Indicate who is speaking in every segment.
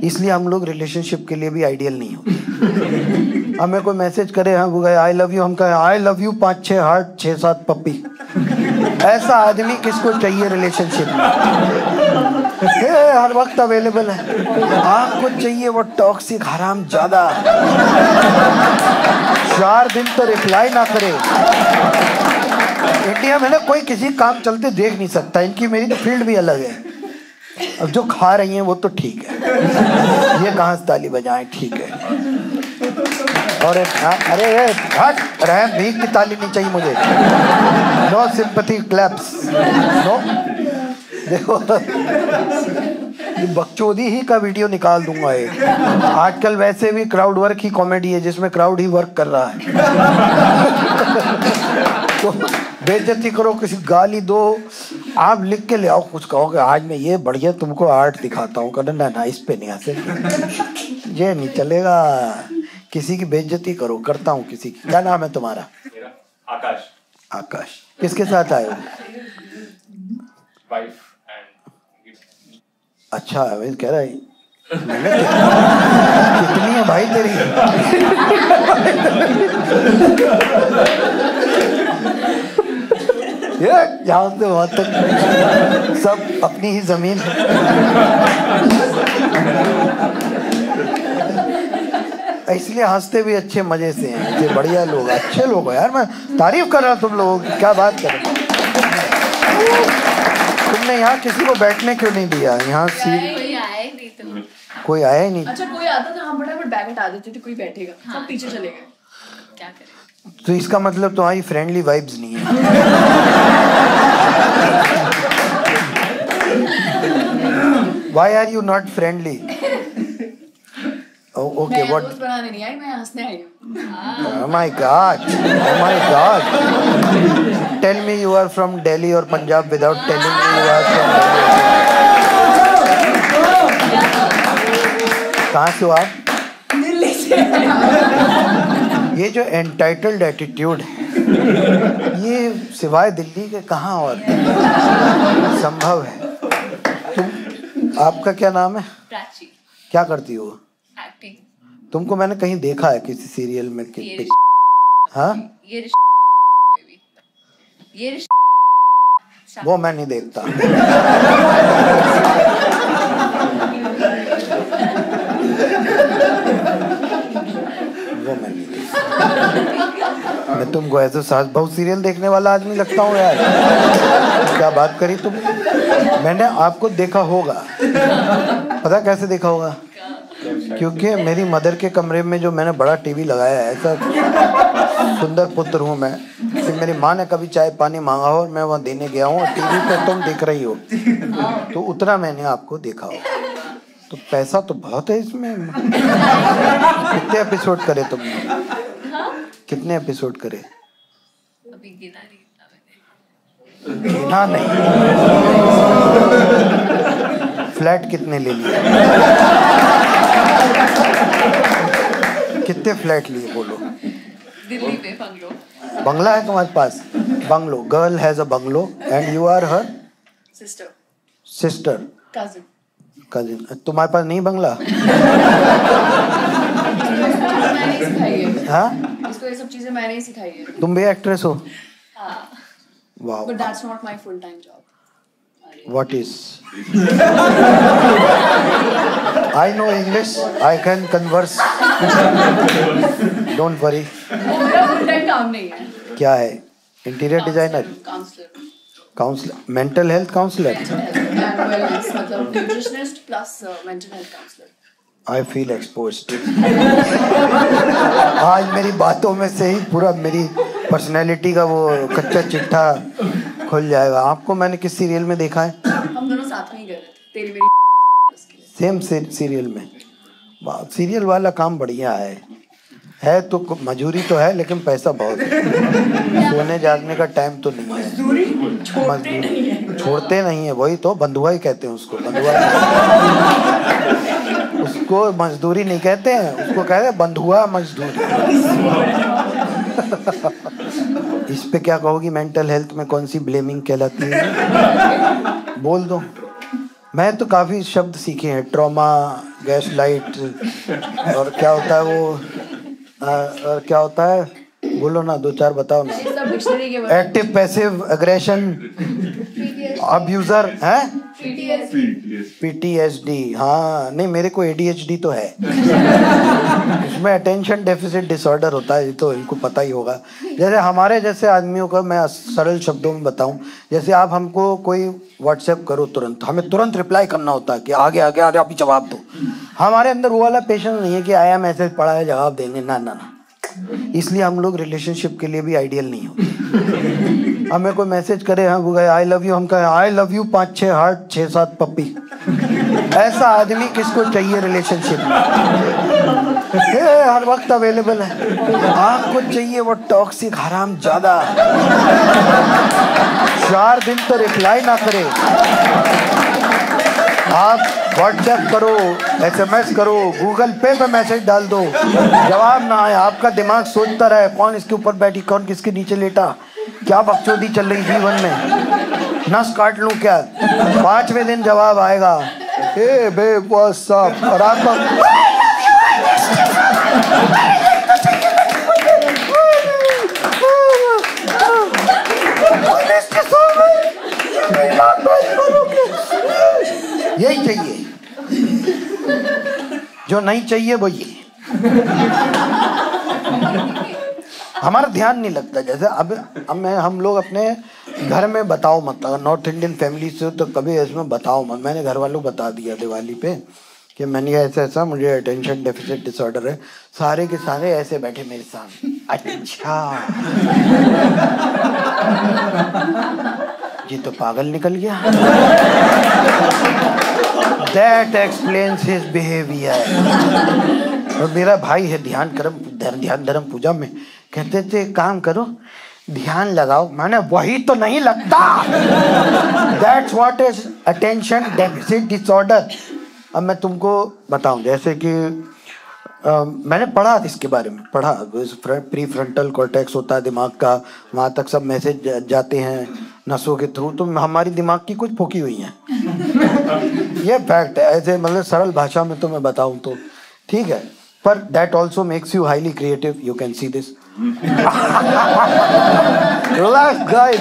Speaker 1: इसलिए हम लोग रिलेशनशिप के लिए भी आइडियल नहीं होते। हमें कोई मैसेज करे हम गए आई लव यू, हम कहें आई लव यू 5-6 हार्ट 6-7 पप्पी। ऐसा आदमी किसको चाहिए रिलेशनशिप में? हर वक्त अवेलेबल है। आपको चाहिए वो टॉक्सिक हराम ज्यादा, 4 दिन तो रिप्लाई ना करे। इंडिया में ना कोई किसी काम चलते देख नहीं सकता, इनकी मेरी तो फील्ड भी अलग है। अब जो खा रही हैं वो तो ठीक है, ये कहाँ से ताली बजाएं, ठीक है। और अरे हट, रहम भीख की ताली नहीं चाहिए मुझे। No sympathy claps, no. देखो बकचोदी ही का वीडियो निकाल दूंगा एक। आजकल वैसे भी क्राउड वर्क ही कॉमेडी है जिसमें क्राउड ही वर्क कर रहा है। तो बेइज्जती करो, किसी गाली दो, आप लिख के ले आओ, कुछ कहोगे आज मैं ये बढ़िया तुमको आर्ट दिखाता हूँ, कहना ना इस पे नहीं हंसे, ये नहीं चलेगा। किसी की बेइज्जती करो, करता हूँ किसी की। क्या नाम है तुम्हारा?
Speaker 2: आकाश।
Speaker 1: आकाश, किसके साथ आए हो?
Speaker 2: Wife and.
Speaker 1: अच्छा मैं कह रहा है कितनी है भाई तेरी? यहाँ से वहां तक सब अपनी ही जमीन है। इसलिए हंसते भी अच्छे मजे से हैं, ये बढ़िया लोग, अच्छे लोग हैं यार। मैं तारीफ कर रहा तुम लोगों की, क्या बात कर रहे। तुमने यहाँ किसी को बैठने क्यों नहीं दिया? यहाँ कोई आया ही नहीं।
Speaker 3: अच्छा कोई आता था, हम फटाफट बैग हटा देते थे, कोई बैठेगा, सब पीछे चले गए। क्या करें?
Speaker 1: तो इसका मतलब तुम्हारी फ्रेंडली वाइब्स नहीं है। Why are you not friendly? Oh, okay,
Speaker 3: मैं
Speaker 1: what?
Speaker 3: दोस्त बनाने नहीं आई, मैं हंसने आई हूँ।
Speaker 1: Oh my God! Oh my God! Tell me you are from Delhi or Punjab without telling me you are from Delhi. कहाँ से हो आप?
Speaker 3: दिल्ली से।
Speaker 1: ये जो एंटाइटल्ड एटीट्यूड है, ये सिवाय दिल्ली के कहाँ और संभव है? आपका क्या नाम है?
Speaker 3: प्राची।
Speaker 1: क्या करती हो?
Speaker 3: एक्टिंग।
Speaker 1: तुमको मैंने कहीं देखा है किसी सीरियल में। हाँ, वो मैं नहीं देखता। वो मैं नहीं देखता। मैं तुमको ऐसे सास बहुत सीरियल देखने वाला आदमी लगता हूँ यार। क्या बात करी तुम? मैंने आपको देखा होगा, पता कैसे देखा होगा? क्योंकि मेरी मदर के कमरे में जो मैंने बड़ा टीवी लगाया है, ऐसा सुंदर पुत्र हूँ मैं कि मेरी माँ ने कभी चाय पानी मांगा हो और मैं वहाँ देने गया हूँ और टीवी पे तुम दिख रही हो, तो उतना मैंने आपको देखा हो। तो पैसा तो बहुत है इसमें। कितने एपिसोड करे तुमने? कितने एपिसोड करे?
Speaker 3: अभी गिना नहीं मैंने।
Speaker 1: गिना नहीं। फ्लैट कितने ले लिए? कितने फ्लैट लिए बोलो?
Speaker 3: दिल्ली पे बंगलो।
Speaker 1: बंगला है तुम्हारे पास? Bungalow, girl has a bungalow and you are her
Speaker 3: sister.
Speaker 1: Sister,
Speaker 3: cousin.
Speaker 1: Cousin. तुम्हारे पास नहीं बंगला?
Speaker 3: मैंने सिखाई है।
Speaker 1: हाँ,
Speaker 3: इसको ये सब चीजें मैंने ही सिखाई है।
Speaker 1: तुम भी एक्ट्रेस हो?
Speaker 3: हाँ।
Speaker 1: वाह।
Speaker 3: But that's not my full time job.
Speaker 1: What is? I know English. I can converse. Don't worry.
Speaker 3: वो मेरा full time काम नहीं है।
Speaker 1: क्या है? Interior designer?
Speaker 3: Counsellor.
Speaker 1: Counsellor? Mental health counsellor?
Speaker 3: Mental health and wellness, मतलब nutritionist plus mental health counsellor.
Speaker 1: I feel exposed. आज मेरी बातों में से ही पूरा मेरी पर्सनैलिटी का वो कच्चा चिट्ठा खुल जाएगा। आपको मैंने किस सीरियल में देखा है?
Speaker 3: हम दोनों साथ में ही गए थे, तेरी मेरी
Speaker 1: सेम सीरियल में। वाह, सीरियल वाला काम बढ़िया है तो मजूरी तो है लेकिन पैसा बहुत है। सोने जागने का टाइम तो नहीं है। मजदूरी छोड़ते नहीं है, वही तो बंधुआ ही कहते हैं उसको। बंधुआ उसको मजदूरी नहीं कहते हैं, उसको कहते हैं बंधुआ मजदूरी। इस पे क्या कहोगी? मेंटल हेल्थ में कौन सी ब्लेमिंग कहलाती है? बोल दो। मैं तो काफी शब्द सीखे हैं, ट्रॉमा, गैस लाइट, और क्या होता है वो, और क्या होता है, बोलो ना, दो चार बताओ ना।
Speaker 3: सब डिक्शनरी के word.
Speaker 1: Active passive aggression, abuser है, PTSD। हाँ नहीं, मेरे को ADHD तो है। इसमें अटेंशन डेफिसिट डिसऑर्डर होता है, ये तो इनको पता ही होगा। जैसे हमारे जैसे आदमियों को मैं सरल शब्दों में बताऊं, जैसे आप हमको कोई व्हाट्सएप करो, तुरंत हमें तुरंत रिप्लाई करना होता है कि आगे आगे आगे अभी जवाब दो। हमारे अंदर वो वाला पेशेंस नहीं है कि आया मैसेज पढ़ा है जवाब देंगे, ना ना ना। इसलिए हम लोग रिलेशनशिप के लिए भी आइडियल नहीं होते। हमें कोई मैसेज करे, हम गए आई लव यू, हम कहें आई लव यू 5-6 हार्ट 6-7 पप्पी। ऐसा आदमी किसको चाहिए रिलेशनशिप में? हर वक्त अवेलेबल है। आपको चाहिए वो टॉक्सिक हराम ज्यादा, 4 दिन तो रिप्लाई ना करे। आप व्हाट्सएप करो, SMS करो, गूगल पे मैसेज डाल दो, जवाब ना आए, आपका दिमाग सोचता रहे कौन इसके ऊपर बैठी, कौन किसके नीचे लेटा, क्या बकचोदी चल रही जीवन में, नस काट लूं क्या। 5वें दिन जवाब आएगा, ए बे व्हाट्स अप, और आपका यही चाहिए, जो नहीं चाहिए वो ये। हमारा ध्यान नहीं लगता। जैसे अब हम लोग अपने घर में बताओ मत, अगर नॉर्थ इंडियन फैमिली से तो कभी इसमें बताओ मत। मैंने घर वालों को बता दिया दिवाली पे कि मैंने ऐसा ऐसा, मुझे अटेंशन डेफिसिट डिसऑर्डर है। सारे के सारे ऐसे बैठे मेरे सामने, अच्छा ये तो पागल निकल गया। That explains his behavior। और मेरा भाई है ध्यान धर्म पूजा में, कहते थे काम करो ध्यान लगाओ, मैंने वही तो नहीं लगता। That's what is attention deficit disorder। अब मैं तुमको बताऊं, जैसे कि मैंने पढ़ा इसके बारे में, पढ़ा प्री फ्रंटल कॉर्टेक्स होता है दिमाग का, वहाँ तक सब मैसेज जाते हैं नसों के थ्रू, तो हमारी दिमाग की कुछ फूकी हुई हैं। ये फैक्ट है, ऐसे मतलब सरल भाषा में तो मैं बताऊं तो ठीक है, पर that also makes you highly creative, you can see this. Relax guys.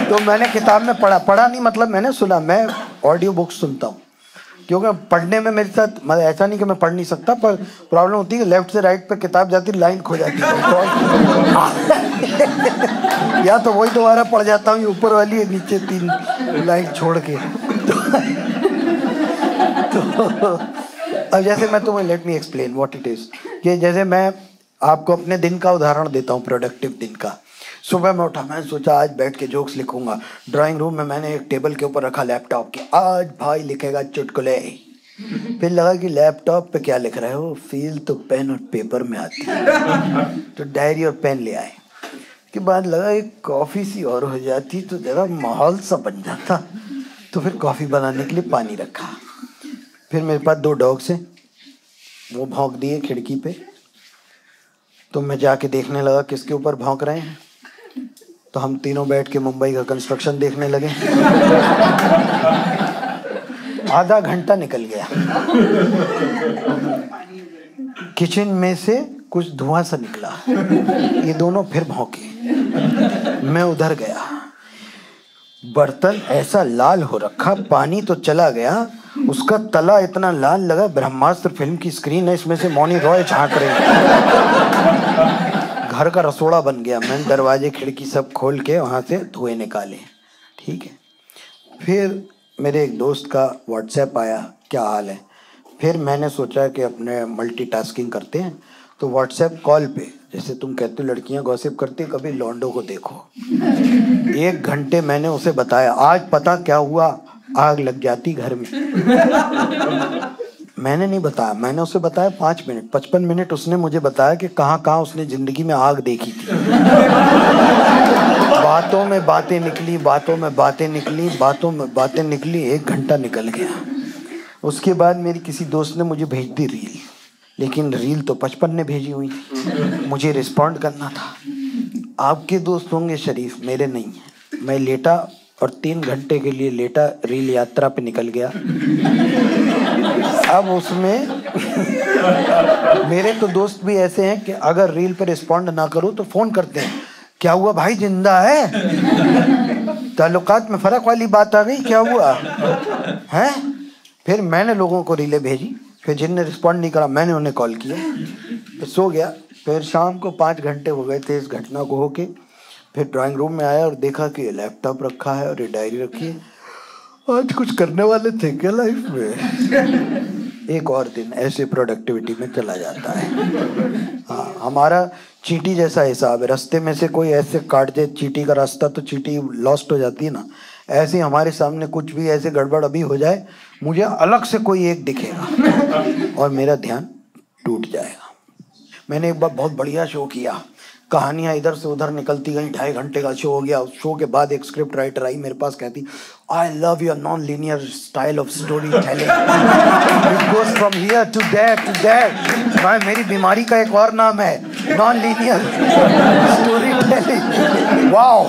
Speaker 1: तो मैंने किताब में पढ़ा नहीं मतलब मैंने सुना, मैं ऑडियो बुक्स सुनता हूँ, क्योंकि पढ़ने में मेरे साथ मतलब ऐसा नहीं कि मैं पढ़ नहीं सकता, पर प्रॉब्लम होती है लेफ्ट से राइट पे किताब जाती, लाइन खो जाती है। या तो वही दोबारा पढ़ जाता हूँ, ऊपर वाली है नीचे 3 लाइन छोड़ के। तो अब जैसे मैं तुम्हें let me explain what it is, कि जैसे मैं आपको अपने दिन का उदाहरण देता हूँ, प्रोडक्टिव दिन का। सुबह में उठा, मैंने सोचा आज बैठ के जोक्स लिखूंगा। ड्राइंग रूम में मैंने एक टेबल के ऊपर रखा लैपटॉप के, आज भाई लिखेगा चुटकुले। फिर लगा कि लैपटॉप पे क्या लिख रहे हो, फील तो पेन और पेपर में आती है, तो डायरी और पेन ले आए। के बाद लगा एक कॉफ़ी सी और हो जाती तो ज़रा माहौल सा बन जाता, तो फिर कॉफ़ी बनाने के लिए पानी रखा। फिर मेरे पास 2 डॉग्स हैं, वो भौंक दिए खिड़की पे, तो मैं जाके देखने लगा किसके ऊपर भौंक रहे हैं। तो हम तीनों बैठ के मुंबई का कंस्ट्रक्शन देखने लगे। आधा घंटा निकल गया, किचन में से कुछ धुआं सा निकला, ये दोनों फिर भौंके। मैं उधर गया, बर्तन ऐसा लाल हो रखा, पानी तो चला गया, उसका तला इतना लाल लगा ब्रह्मास्त्र फिल्म की स्क्रीन है, इसमें से मौनी रॉय झांक रही। घर का रसोड़ा बन गया। मैंने दरवाजे खिड़की सब खोल के वहाँ से धुएं निकाले, ठीक है। फिर मेरे एक दोस्त का व्हाट्सएप आया, क्या हाल है। फिर मैंने सोचा कि अपने मल्टीटास्किंग करते हैं, तो व्हाट्सएप कॉल पे, जैसे तुम कहते हो लड़कियां गॉसिप करती, कभी लौंडो को देखो। 1 घंटे मैंने उसे बताया, आज पता क्या हुआ, आग लग जाती घर में। मैंने नहीं बताया, मैंने उसे बताया 5 मिनट, 55 मिनट उसने मुझे बताया कि कहाँ कहाँ उसने जिंदगी में आग देखी थी। बातों में बातें निकली, बातों में बातें निकली, बातों में बातें निकली, 1 घंटा निकल गया। उसके बाद मेरी किसी दोस्त ने मुझे भेज दी रील, लेकिन रील तो 55 ने भेजी हुई थी, मुझे रिस्पॉन्ड करना था। आपके दोस्त होंगे शरीफ, मेरे नहीं है। मैं लेटा और 3 घंटे के लिए लेटा, रील यात्रा पे निकल गया। अब उसमें मेरे तो दोस्त भी ऐसे हैं कि अगर रील पे रिस्पॉन्ड ना करो तो फोन करते हैं, क्या हुआ भाई, जिंदा है? ताल्लुकात में फर्क वाली बात आ गई, क्या हुआ है? फिर मैंने लोगों को रीलें भेजी, फिर जिनने रिस्पॉन्ड नहीं करा मैंने उन्हें कॉल किया, फिर सो गया। फिर शाम को 5 घंटे हो गए थे इस घटना को होके। फिर ड्राइंग रूम में आया और देखा कि लैपटॉप रखा है और ये डायरी रखी है। आज कुछ करने वाले थे क्या लाइफ में? एक और दिन ऐसे प्रोडक्टिविटी में चला जाता है। हाँ, हमारा चींटी जैसा हिसाब है, रास्ते में से कोई ऐसे काट दे चींटी का रास्ता तो चींटी लॉस्ट हो जाती है ना, ऐसे हमारे सामने कुछ भी ऐसे गड़बड़ अभी हो जाए, मुझे अलग से कोई एक दिखेगा और मेरा ध्यान टूट जाएगा। मैंने एक बार बहुत बढ़िया शो किया, कहानियां इधर से उधर निकलती गई, 2.5 घंटे का शो हो गया। उस शो के बाद एक स्क्रिप्ट राइटर आई मेरे पास, कहती I love your non linear style of storytelling, it goes from here to there to there. मेरी बीमारी का एक और नाम है non linear storytelling. Wow.